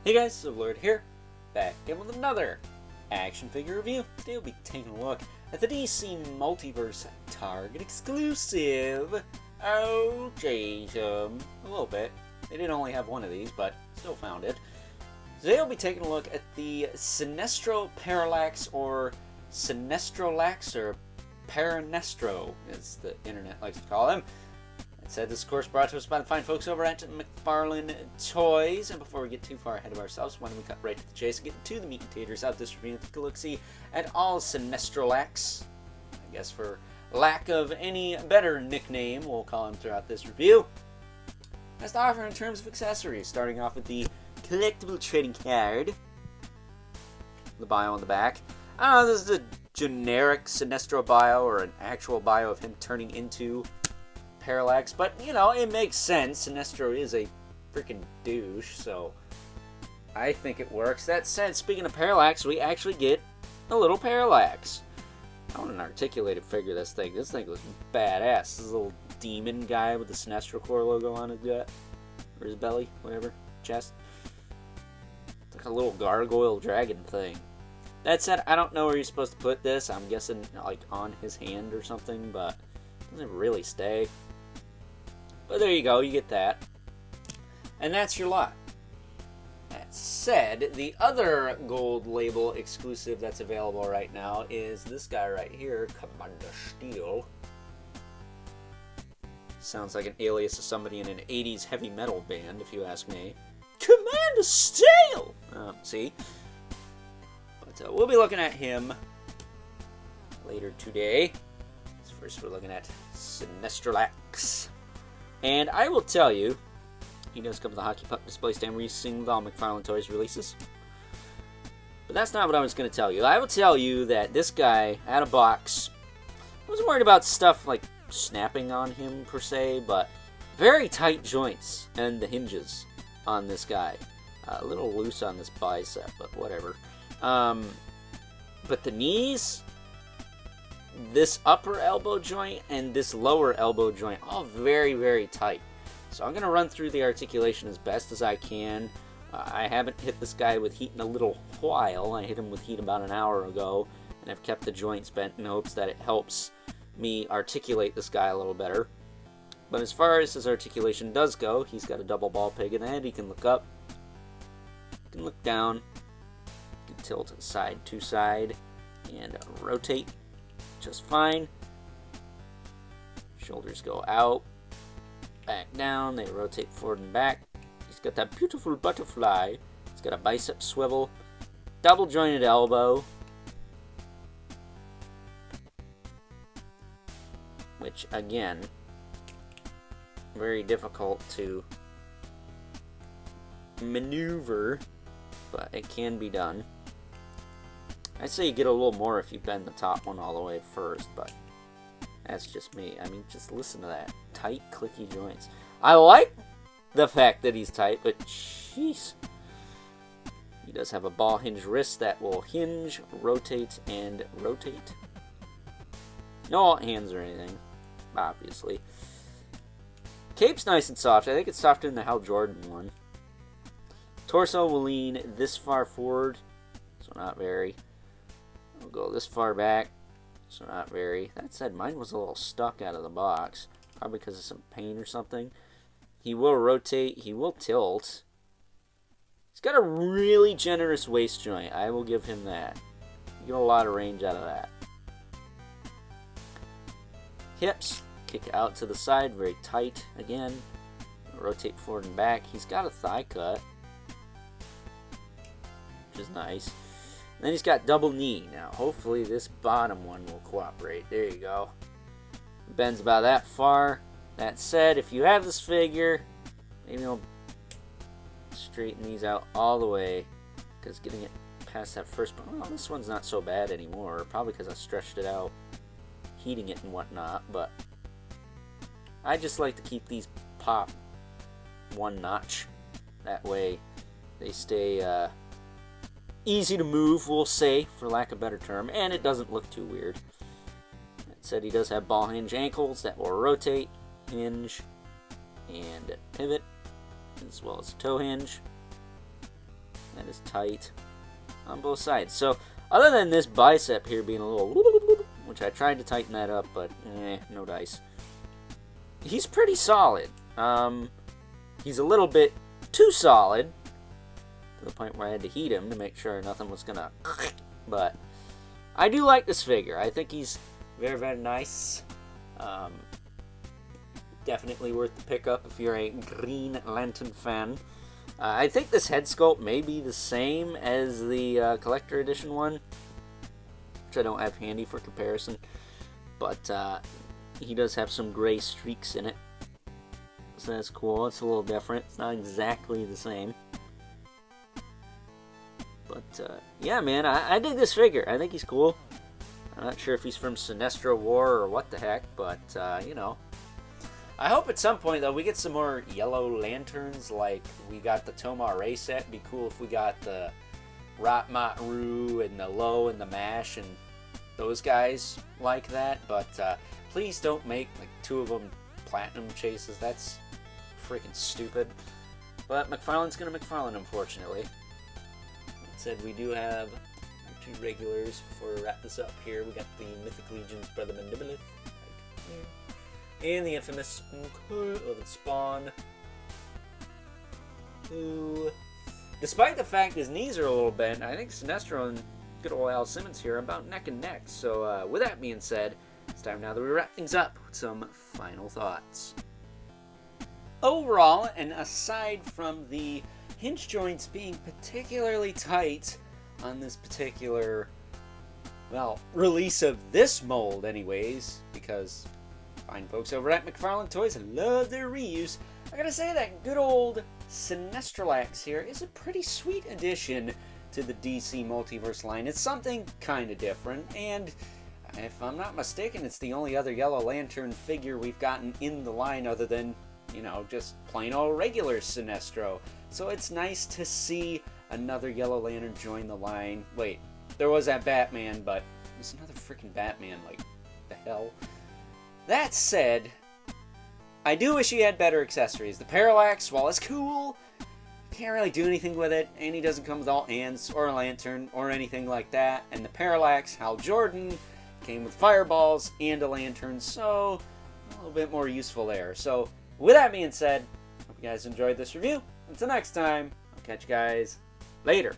Hey guys, so Lord here, back again with another action figure review. Today we'll be taking a look at the DC Multiverse Target exclusive. Oh, jeez, a little bit. They did only have one of these, but still found it. Today we'll be taking a look at the Sinestro Parallax, or Sinestrolax, or Paranestro, as the internet likes to call him. That said, this course brought to us by the fine folks over at McFarlane Toys. And before we get too far ahead of ourselves, why don't we cut right to the chase and get to the meat and taters of this review and take a look-see at all Sinestrolax. I guess for lack of any better nickname, we'll call him throughout this review. Has to offer in terms of accessories, starting off with the collectible trading card. The bio on the back. I don't know if this is a generic Sinestro bio or an actual bio of him turning into Parallax, but you know, it makes sense. Sinestro is a freaking douche, so I think it works. That said, speaking of Parallax, we actually get a little Parallax. I want an articulated figure of this thing. This thing was badass. This little demon guy with the Sinestro Corps logo on his gut, or his belly, whatever, chest. It's like a little gargoyle dragon thing. That said, I don't know where you're supposed to put this. I'm guessing like on his hand or something, but it doesn't really stay. But there you go, you get that. And that's your lot. That said, the other gold label exclusive that's available right now is this guy right here, Commander Steel. Sounds like an alias of somebody in an 80s heavy metal band, if you ask me. Commander Steel! See? But we'll be looking at him later today. So first we're looking at Sinestrolax. And I will tell you, he does come with a hockey puck display stand releasing with all McFarlane Toys releases. But that's not what I was going to tell you. I will tell you that this guy, out of box, I wasn't worried about stuff like snapping on him per se, but very tight joints and the hinges on this guy. A little loose on this bicep, but whatever. But the knees, this upper elbow joint and this lower elbow joint, all very, very tight. So I'm going to run through the articulation as best as I can. I haven't hit this guy with heat in a little while. I hit him with heat about an hour ago, and I've kept the joints bent in hopes that it helps me articulate this guy a little better. But as far as his articulation does go, he's got a double ball peg in the head. He can look up, he can look down, he can tilt side to side, and rotate just fine. Shoulders go out, back down, they rotate forward and back. He's got that beautiful butterfly. He's got a bicep swivel, double jointed elbow, which again, very difficult to maneuver, but it can be done. I'd say you get a little more if you bend the top one all the way first, but that's just me. I mean, just listen to that. Tight, clicky joints. I like the fact that he's tight, but jeez. He does have a ball hinge wrist that will hinge, rotate, and rotate. No alt hands or anything, obviously. Cape's nice and soft. I think it's softer than the Hal Jordan one. Torso will lean this far forward, so not very. We'll go this far back, so not very. That said, mine was a little stuck out of the box, probably because of some pain or something. He will rotate, he will tilt. He's got a really generous waist joint, I will give him that. You get a lot of range out of that. Hips kick out to the side, very tight again. Rotate forward and back. He's got a thigh cut, which is nice. Then he's got double knee. Now, hopefully this bottom one will cooperate. There you go. Bends about that far. That said, if you have this figure, maybe I'll straighten these out all the way, because getting it past that first one, well, this one's not so bad anymore. Probably because I stretched it out, heating it and whatnot. But I just like to keep these pop one notch. That way they stay easy to move, we'll say, for lack of a better term, and it doesn't look too weird. That said, he does have ball hinge ankles that will rotate, hinge, and pivot, as well as toe hinge. That is tight on both sides. So, other than this bicep here being a little, which I tried to tighten that up, but no dice. He's pretty solid. He's a little bit too solid, to the point where I had to heat him to make sure nothing was gonna, but I do like this figure. I think he's very, very nice. Definitely worth the pickup if you're a Green Lantern fan. I think this head sculpt may be the same as the collector edition one, which I don't have handy for comparison, but he does have some gray streaks in it, so that's cool. It's a little different. It's not exactly the same, but yeah, man, I dig this figure. I think he's cool. I'm not sure if he's from Sinestro War or what the heck, but you know. I hope at some point, though, we get some more yellow lanterns, like we got the Tomar Ray set. It'd be cool if we got the Ratmatru and the Low and the Mash and those guys like that. But please don't make like 2 of them platinum chases. That's freaking stupid. But McFarlane's going to McFarlane, unfortunately. That said, we do have 2 regulars before we wrap this up here. We got the Mythic Legion's Brother Mandibilith right here. And the infamous Eleventh Spawn, who, despite the fact his knees are a little bent, I think Sinestro and good old Al Simmons here are about neck and neck. So with that being said, it's time now that we wrap things up with some final thoughts. Overall, and aside from the hinge joints being particularly tight on this particular, well, release of this mold anyways, because fine folks over at McFarlane Toys love their reuse, I gotta say that good old Sinestrolax here is a pretty sweet addition to the DC Multiverse line. It's something kind of different, and if I'm not mistaken, it's the only other Yellow Lantern figure we've gotten in the line other than, you know, just plain old regular Sinestro. So it's nice to see another Yellow Lantern join the line. Wait, there was that Batman, but there's another freaking Batman, like, the hell? That said, I do wish he had better accessories. The Parallax, while it's cool, can't really do anything with it, and he doesn't come with all ants or a lantern or anything like that. And the Parallax, Hal Jordan, came with fireballs and a lantern, so a little bit more useful there. So with that being said, hope you guys enjoyed this review. Until next time, I'll catch you guys later.